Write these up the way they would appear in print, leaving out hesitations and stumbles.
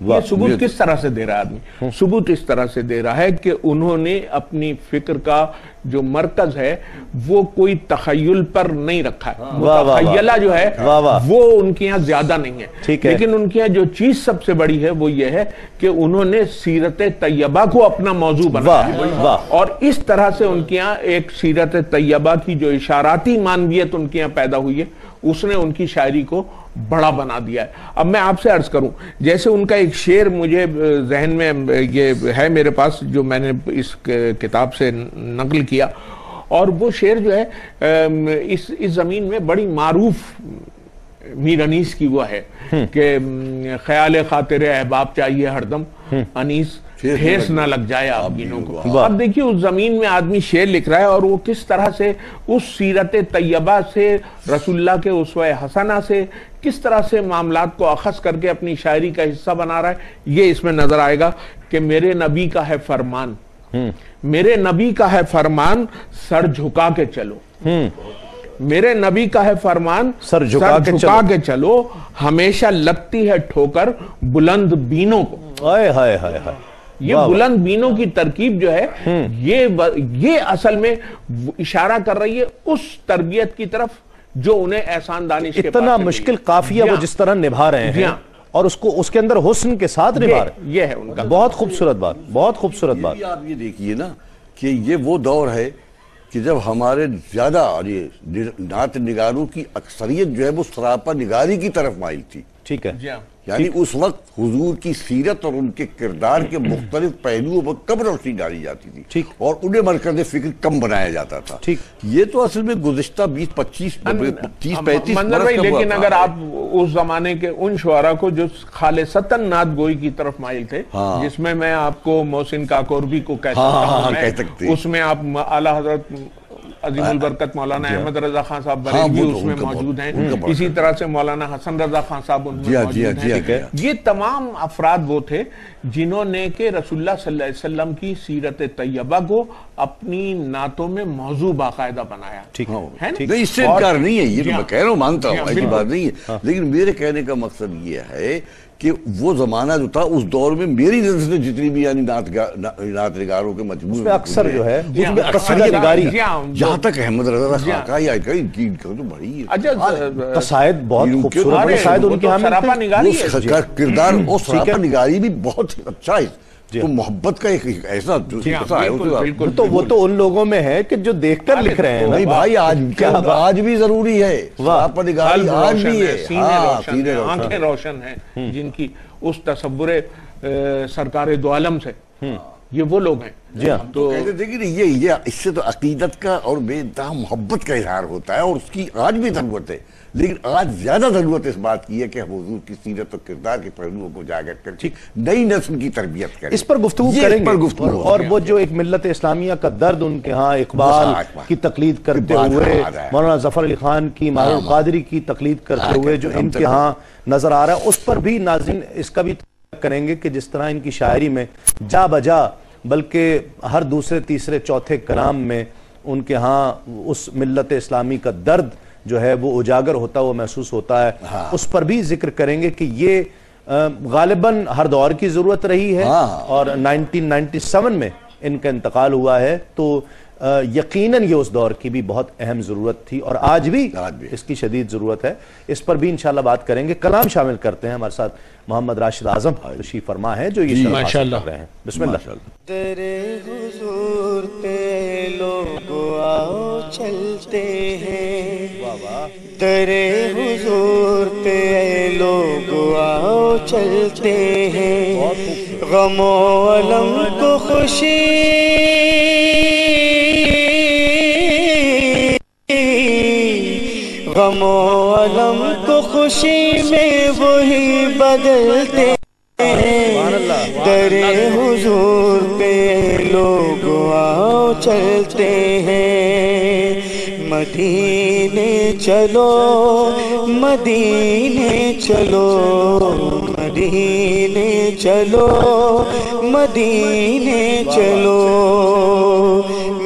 یہ ثبوت کس طرح سے دے رہا ہے آدمی؟ ثبوت اس طرح سے دے رہا ہے کہ انہوں نے اپنی فکر کا جو مرکز ہے وہ کوئی تخیل پر نہیں رکھا ہے، متخیلہ جو ہے وہ ان کے یہاں زیادہ نہیں ہے، لیکن ان کے یہاں جو چیز سب سے بڑی ہے وہ یہ ہے کہ انہوں نے سیرت طیبہ کو اپنا موضوع بنایا ہے، اور اس طرح سے ان کے یہاں ایک سیرت طیبہ کی جو اشاراتی معنویت ان کے یہاں پیدا ہوئی ہے اس نے ان کی شاعری کو بڑا بنا دیا ہے۔ اب میں آپ سے عرض کروں، جیسے ان کا ایک شعر مجھے ذہن میں یہ ہے میرے پاس جو میں نے اس کتاب سے نقل کیا، اور وہ شعر جو ہے اس زمین میں بڑی معروف میر انیس کی وہ ہے کہ خیال خاطر احباب چاہیے ہر دم، انیس ٹھیس نہ لگ جائے آبگینوں کو۔ اب دیکھیے اس زمین میں آدمی شعر لکھ رہا ہے اور وہ کس طرح سے اس سیرت طیبہ سے، رسول اللہ کے اسوہ حسنہ سے کس طرح سے معاملات کو اخذ کر کے اپنی شاعری کا حصہ بنا رہا ہے، یہ اس میں نظر آئے گا کہ میرے نبی کا ہے فرمان، میرے نبی کا ہے فرمان سر جھکا کے چلو، میرے نبی کا ہے فرمان سر جھکا کے چلو، ہمیشہ لگتی ہے ٹھوکر بلند بینوں کو۔ یہ بلند بینوں کی ترکیب جو ہے یہ اصل میں اشارہ کر رہی ہے اس تربیت کی طرف جو انہیں احسان دانش کے اتنا مشکل قافیہ وہ جس طرح نبھا رہے ہیں اور اس کے اندر حسن کے ساتھ نبھا رہے ہیں، یہ ہے ان کا بہت خوبصورت بات، بہت خوبصورت بات۔ آپ یہ دیکھیے نا کہ یہ وہ دور ہے کہ جب ہمارے زیادہ نعت نگاروں کی اکثریت جو ہے وہ سراپا نگاری کی طرف مائل تھی، ٹھیک ہے، یعنی اس وقت حضور کی سیرت اور ان کے کردار کے مختلف پہلوؤں پر کم روشنی ڈالی جاتی تھی اور انہیں مرکز فکر کم بنایا جاتا تھا۔ یہ تو اصل میں گزشتہ 20-25 30-35 منظر بھائی، لیکن اگر آپ اس زمانے کے ان شعراء کو جو خالصتاً نعت گوئی کی طرف مائل تھے، جس میں میں آپ کو محسن کاکوربی کو کہہ سکتا ہوں، اس میں آپ اعلیٰ حضرت عظیم البرکت مولانا احمد رضا خان صاحب بریلوی اس میں موجود ہیں، اسی طرح سے مولانا حسن رضا خان صاحب ان میں موجود ہیں، یہ تمام افراد وہ تھے جنہوں نے کہ رسول اللہ صلی اللہ علیہ وسلم کی سیرت طیبہ کو اپنی نعتوں میں موضوع باقاعدہ بنایا ہے۔ نہیں، اس سے انکار نہیں ہے، یہ تو میں کہہ رہا ہوں، مانتا ہوں، ایسی بات نہیں ہے، لیکن میرے کہنے کا مقصد یہ ہے کہ وہ زمانہ جو تھا اس دور میں میری نظر سے جتنی بھی یعنی نعت نگاروں کے مجموعے اس میں اکثر جو ہے اس میں قصیدہ نگاری جہاں تک احمد رضا خان کا یا کئی تو بڑی قصائد بہت خوبصورت قصائد ان کے ہاں سراپا نگاری ہے، کردار اور سراپا نگاری بھی بہت اچھا ہے، تو محبت کا ایک ایسا ہے، تو وہ تو ان لوگوں میں ہے کہ جو دیکھ کر لکھ رہے ہیں نہیں بھائی، آج بھی ضروری ہے، سراپا نگاری آج بھی ہے، سینے روشن، آنکھیں روشن ہیں جن کی اس تصور سرکار دو عالم سے، یہ وہ لوگ ہیں۔ جی ہاں، تو دیکھیں یہ اس سے تو عقیدت کا اور بے انتہا محبت کا اظہار ہوتا ہے اور اس کی آج بھی ضرورت ہے، لیکن آج زیادہ ضرورت اس بات کی ہے کہ ہم حضور کی سیرت و کردار کے پہلوؤں کو اجاگر کر کے نئی نسل کی تربیت کریں، اس پر گفتگو کریں گے، اور وہ جو ایک ملت اسلامیہ کا درد ان کے ہاں اقبال کی تقلید کرتے ہوئے، مولانا ظفر علی خان کی، ماہر القادری کی تقلید کرتے ہوئے جو ان کے ہاں نظر آ رہا ہے، اس پر بھی ناظرین اس کا بھی کریں گے کہ جس طرح ان کی شاعری میں جا بجا بلکہ ہر دوسرے تیسرے چوتھے کلام میں ان کے ہاں اس ملت اسلامی کا درد جو ہے وہ اجاگر ہوتا، وہ محسوس ہوتا ہے، اس پر بھی ذکر کریں گے کہ یہ غالباً ہر دور کی ضرورت رہی ہے، اور 1997 میں ان کا انتقال ہوا ہے، تو یقیناً یہ اس دور کی بھی بہت اہم ضرورت تھی اور آج بھی اس کی شدید ضرورت ہے، اس پر بھی انشاءاللہ بات کریں گے۔ کلام شامل کرتے ہیں، ہمارے ساتھ محمد راشد اعظم تشریف فرما ہے جو یہ شرح حاصل کر رہے ہیں۔ بسم اللہ۔ درِ حضور پہ لوگ آؤ چلتے ہیں، درِ حضور پہ لوگ آؤ چلتے ہیں، غم و علم کو خوشی غم و علم کو خوشی میں وہی بدلتے ہیں، درِ حضور پہ لوگ آؤ چلتے ہیں، مدینے چلو مدینے چلو مدینے چلو مدینے چلو،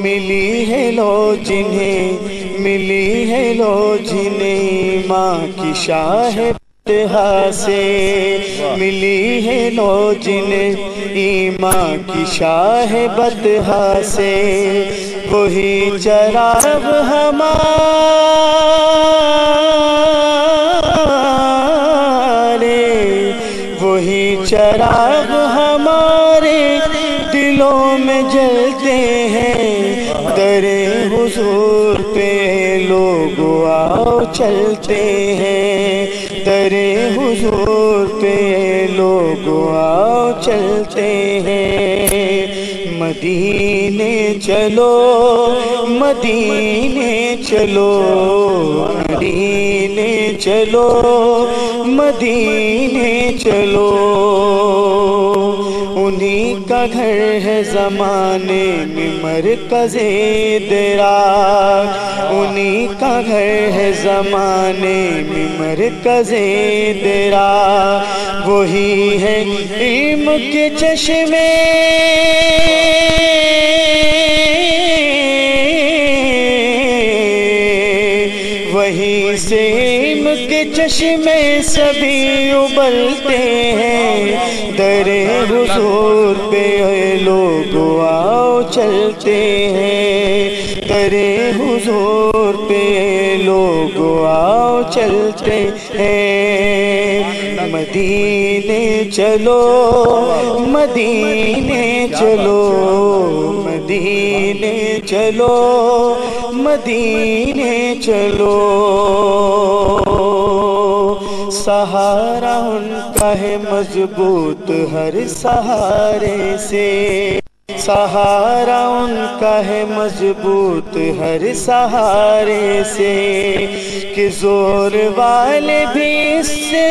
ملی ہے لو جنہیں ملی ہے لو جنہیں ماں کی شاہ بطحا سے ملی ہے لو جنہیں ایمان کی شاہ بطحا سے وہی چراغ ہمارے وہی چراغ ہمارے دلوں میں جلتے ہیں در حضور پہ لوگ آؤ چلتے ہیں در حضور پہ لوگ آؤ چلتے ہیں مدینے چلو مدینے چلو مدینے چلو مدینے چلو انہی کا گھر ہے زمانے میں مرکز ادراک انہی کا گھر ہے زمانے میں مرکز ادراک وہی ہے علم کے چشمے وہیں سے علم کے چشمے سبھی ابلتے ہیں در حضور پہ لوگ آؤ چلتے ہیں در حضور پہ لوگ آؤ چلتے ہیں مدینے چلو مدینے چلو مدینے چلو مدینے چلو سہارا ان کا ہے مضبوط ہر سہارے سے سہارا ان کا ہے مضبوط ہر سہارے سے کہ زور والے بھی اس سے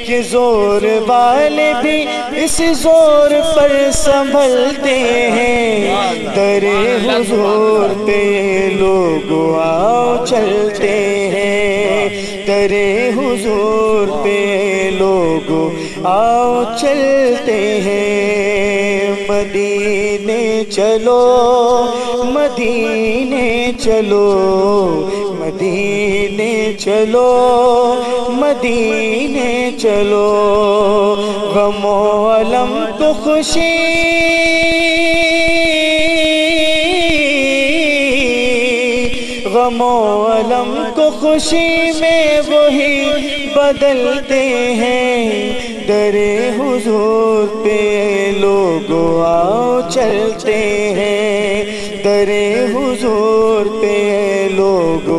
کہ زور والے بھی اس زور پر سنبھلتے ہیں در حضور پہ لوگ آؤ چلتے ہیں در حضور پہ لوگ آؤ چلتے ہیں مدینے چلو مدینے چلو مدینے چلو مدینے چلو غم و علم کو خوشی غم و علم کو خوشی میں وہی بدلتے ہیں در حضور پہ لوگ آؤ چلتے ہیں در حضور پہ لوگ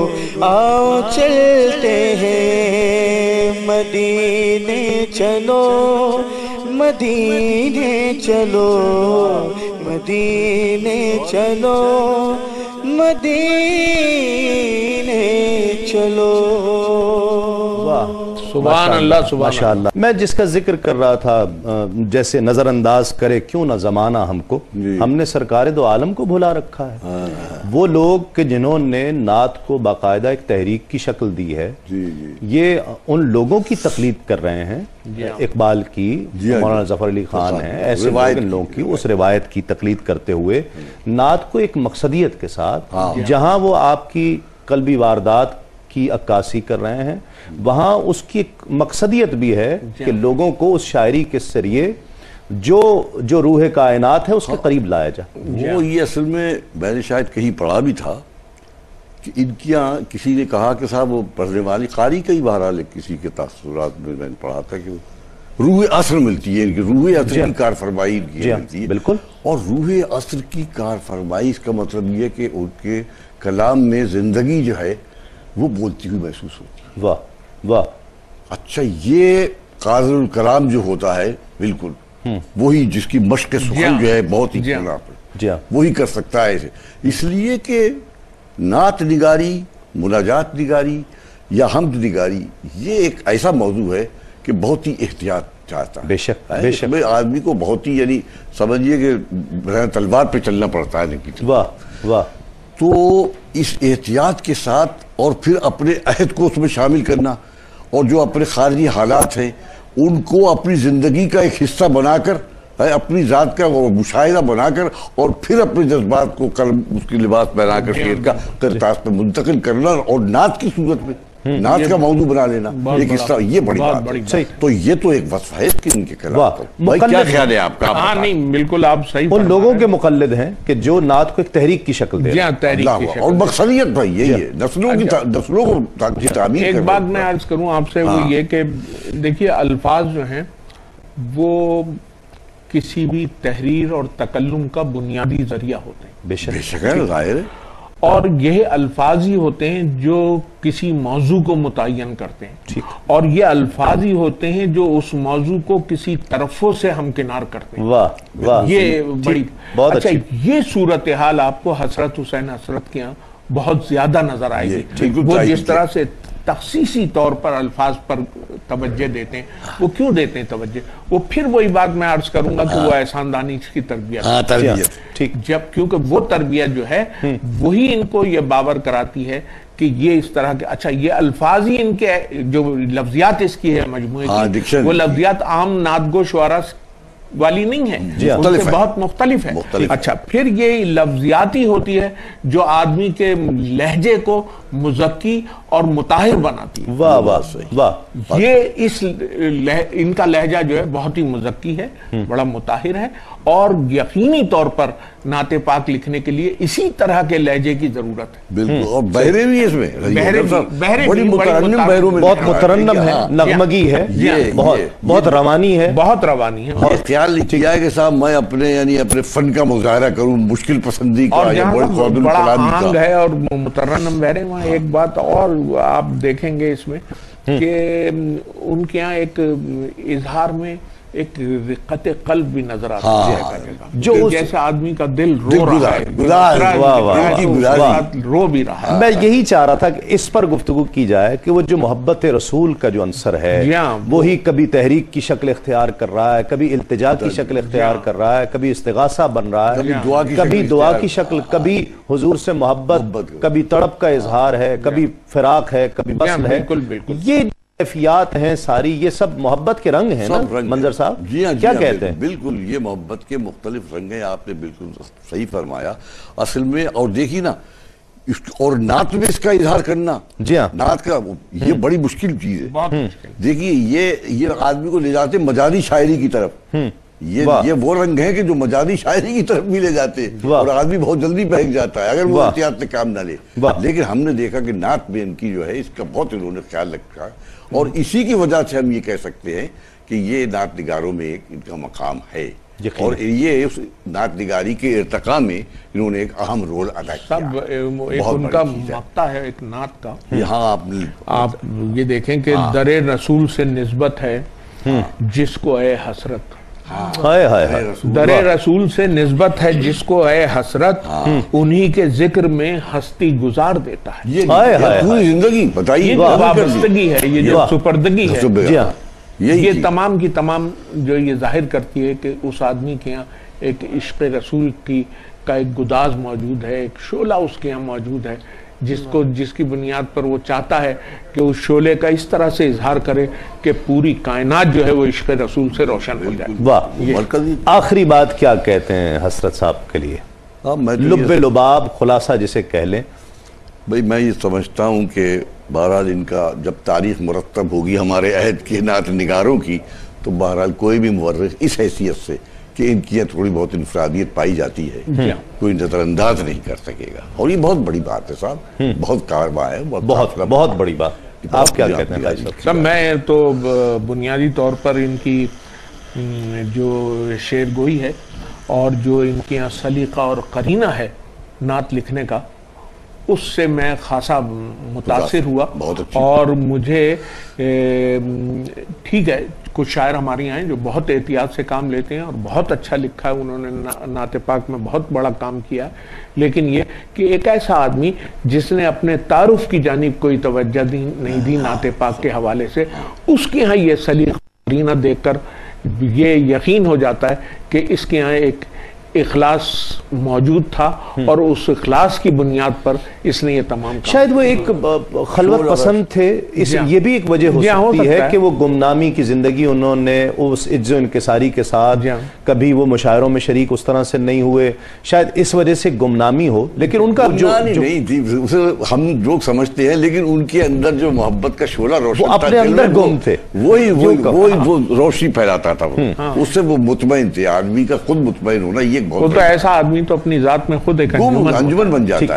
آؤ چلتے ہیں مدینے چلو مدینے چلو مدینے چلو مدینے چلو سبحان اللہ سبحان اللہ۔ میں جس کا ذکر کر رہا تھا جیسے نظر انداز کرے کیوں نہ زمانہ ہم کو ہم نے سرکار دو عالم کو بھلا رکھا ہے وہ لوگ کہ جنہوں نے نعت کو باقاعدہ ایک تحریک کی شکل دی ہے یہ ان لوگوں کی تقلید کر رہے ہیں اقبال کی مولانا ظفر علی خان ہیں ایسے لوگوں کی اس روایت کی تقلید کرتے ہوئے نعت کو ایک مقصدیت کے ساتھ جہاں وہ آپ کی قلبی واردات کی عکاسی کر رہے ہیں وہاں اس کی ایک مقصدیت بھی ہے کہ لوگوں کو اس شاعری کے ذریعے جو روح کائنات ہے اس کے قریب لایا جائے۔ وہ یہ اصل میں نے شاید کہیں پڑھا بھی تھا کہ ان کی کسی نے کہا کہ صاحب وہ پڑھنے والی قاری کئی بہرحال کسی کے تاثرات میں نے پڑھا تھا کہ روح عصر ملتی ہے ان کی روح عصر کی کار فرمائی ملتی ہے بالکل اور روح عصر کی کار فرمائی اس کا مطلب یہ کہ ان کے کلام میں زندگی جو ہے وہ بولتی ہوئی محسوس ہوتی ہے۔ واہ واہ اچھا یہ قادر الکلام جو ہوتا ہے بالکل وہی جس کی مشق سخن جو ہے بہت ہی وہی کر سکتا ہے اس لیے کہ نعت نگاری مناجات نگاری یا حمد نگاری یہ ایک ایسا موضوع ہے کہ بہت ہی احتیاط چاہتا ہے۔ بے شک بے شک آدمی کو بہت ہی یعنی سمجھیے کہ تلوار پہ چلنا پڑتا ہے واہ واہ تو اس احتیاط کے ساتھ اور پھر اپنے عہد کو اس میں شامل کرنا اور جو اپنے خارجی حالات ہیں ان کو اپنی زندگی کا ایک حصہ بنا کر اپنی ذات کا مشاہدہ بنا کر اور پھر اپنے جذبات کو قلم اس کی لباس پہنا کر شعر کا کرتاس پہ منتقل کرنا اور نعت کی صورت میں نعت کا موضوع بنا لینا ایک حصہ، یہ بڑی بات ہے. تو یہ تو ایک وصف ہے کہ ان کے کلام کا. بھائی کیا خیال ہے آپ کا؟ ہاں نہیں بالکل آپ صحیح. ان لوگوں کے مقلد ہیں کہ جو نعت کو ایک تحریک کی شکل دے اور مقصدیت بھائی یہی ہے، نسلوں کو تعمیر. ایک بات میں عرض کروں آپ سے وہ یہ کہ دیکھیے الفاظ جو ہیں وہ کسی بھی تحریر اور تکلم کا بنیادی ذریعہ ہوتے ہیں. بے شک ہے، ظاہر ہے. اور یہ الفاظ ہی ہوتے ہیں جو کسی موضوع کو متعین کرتے ہیں، اور یہ الفاظ ہی ہوتے ہیں جو اس موضوع کو کسی طرفوں سے ہمکنار کرتے ہیں. واہ واہ، یہ بڑی اچھا. یہ صورتحال آپ کو حسرت حسین حسرت کے یہاں بہت زیادہ نظر آئے گی. وہ جس طرح سے تخصیصی طور پر الفاظ پر توجہ دیتے ہیں. وہ کیوں دیتے ہیں توجہ؟ وہ پھر وہی بات میں عرض کروں گا کہ وہ احسان دانی کی تربیت، ٹھیک، جب کیونکہ وہ تربیت جو ہے وہی ان کو یہ باور کراتی ہے کہ یہ اس طرح کے اچھا یہ الفاظ ہی ان کے جو لفظیات اس کی ہے مجموعے کی، وہ لفظیات عام نعت گو شعراء والی نہیں ہے، ان سے بہت مختلف ہے. اچھا پھر یہ لفظیاتی ہوتی ہے جو آدمی کے لہجے کو مزکی اور مطہر بناتی ہے. واہ واہ واہ. یہ ان کا لہجہ جو ہے بہت ہی مزکی ہے، بڑا مطہر ہے، اور یقینی طور پر نعت پاک لکھنے کے لیے اسی طرح کے لہجے کی ضرورت ہے. بالکل. اور بہرے بھی اس میں بڑی مترنم بہروں میں، بہت مترنم ہے، نغمگی ہے، بہت روانی ہے، بہت روانی ہے. اور خیال کیا ہے کہ صاحب میں اپنے فن کا مظاہرہ کروں، مشکل پسندی کا، بڑا آنگ ہے اور مترنم بہرے. وہاں ایک بات اور آپ دیکھیں گے اس میں کہ ان کے یہاں ایک اظہار میں ایک رقت قلب بھی نظر آتا ہے، جو جیسے آدمی کا دل رو رہا ہے، رو بھی رہا ہے. میں یہی چاہ رہا تھا کہ اس پر گفتگو کی جائے کہ وہ جو محبت رسول کا جو عنصر ہے وہی کبھی تحریک کی شکل اختیار کر رہا ہے، کبھی التجا کی شکل اختیار کر رہا ہے، کبھی استغاثہ بن رہا ہے، کبھی دعا کی شکل، کبھی حضور سے محبت، کبھی تڑپ کا اظہار ہے، کبھی فراق ہے، کبھی وصل ہے. یہ کیفیات ہیں ساری، یہ سب محبت کے رنگ ہیں نا منظر صاحب؟ جی ہاں، کیا کہتے ہیں؟ بالکل یہ محبت کے مختلف رنگ ہیں. آپ نے بالکل صحیح فرمایا اصل میں. اور دیکھیے نا، اور نعت میں اس کا اظہار کرنا، جی ہاں، نعت کا یہ بڑی مشکل چیز ہے. دیکھیے یہ آدمی کو لے جاتے مجازی شاعری کی طرف. یہ وہ رنگ ہیں کہ جو مجازی شاعری کی طرف بھی لے جاتے ہیں اور آدمی بہت جلدی بہک جاتا ہے اگر وہ احتیاط سے کام نہ لے. لیکن ہم نے دیکھا کہ نعت میں ان کی جو ہے اس کا بہت انہوں نے خیال رکھا، اور اسی کی وجہ سے ہم یہ کہہ سکتے ہیں کہ یہ نعت نگاروں میں ایک ان کا مقام ہے، اور یہ اس نعت نگاری کے ارتقاء میں انہوں نے ایک اہم رول ادا کیا. ایک ان کا مقطع ہے ایک نعت کا. یہاں آپ یہ دیکھیں کہ در رسول سے نسبت ہے جس کو اے حسرت، در رسول سے نسبت ہے جس کو اے حسرت، انہی کے ذکر میں ہستی گزار دیتا ہے. یہ پوری زندگی بتائیے وابستگی ہے، یہ جو سپردگی ہے، یہ تمام کی تمام جو یہ ظاہر کرتی ہے کہ اس آدمی کے یہاں ایک عشق رسول کا ایک گداز موجود ہے، ایک شعلہ اس کے یہاں موجود ہے، جس کی بنیاد پر وہ چاہتا ہے کہ اس شعلے کا اس طرح سے اظہار کرے کہ پوری کائنات جو ہے وہ عشق رسول سے روشن ہو جائے. واہ. آخری بات کیا کہتے ہیں حسرت صاحب کے لیے؟ لب لباب خلاصہ جسے کہہ لیں. بھئی میں یہ سمجھتا ہوں کہ بہرحال ان کا جب تاریخ مرتب ہوگی ہمارے عہد کے نعت نگاروں کی، تو بہرحال کوئی بھی مورخ اس حیثیت سے کہ ان کی تھوڑی بہت انفرادیت پائی جاتی ہے کوئی نظر انداز نہیں کر سکے گا. اور یہ بہت بڑی بات ہے صاحب، بہت کارواں ہے، بہت بڑی بات. آپ کیا کہتے ہیں بھائی صاحب؟ میں تو بنیادی طور پر ان کی جو شعر گوئی ہے اور جو ان کے یہاں سلیقہ اور قرینہ ہے نعت لکھنے کا، اس سے میں خاصا متاثر ہوا. اور مجھے ٹھیک ہے کچھ شاعر ہمارے یہاں ہیں جو بہت احتیاط سے کام لیتے ہیں اور بہت اچھا لکھا ہے، انہوں نے نعت پاک میں بہت بڑا کام کیا، لیکن یہ کہ ایک ایسا آدمی جس نے اپنے تعارف کی جانب کوئی توجہ نہیں دی نعت پاک کے حوالے سے، اس کے ہاں یہ سلیقہ قرینہ دیکھ کر یہ یقین ہو جاتا ہے کہ اس کے ہاں ایک اخلاص موجود تھا اور اس اخلاص کی بنیاد پر اس نے یہ تمام کام. شاید وہ ایک خلوت پسند تھے. یہ بھی ایک وجہ ہو سکتی ہے کہ وہ گمنامی کی زندگی انہوں نے اس عجز و انکساری کے ساتھ کبھی وہ مشاعروں میں شریک اس طرح سے نہیں ہوئے, شاید اس وجہ سے گمنامی ہو. لیکن ان کا جو نہیں تھی اسے ہم لوگ سمجھتے ہیں, لیکن ان کے اندر جو محبت کا شعلہ روشن وہ اپنے اندر گم تھے, وہی وہ روشنی پھیلاتا تھا. اس سے وہ مطمئن تھے. آدمی کا خود مطمئن ہونا یہ وہ تو ایسا آدمی تو اپنی ذات میں خود ایک انجمن بن جاتا ہے.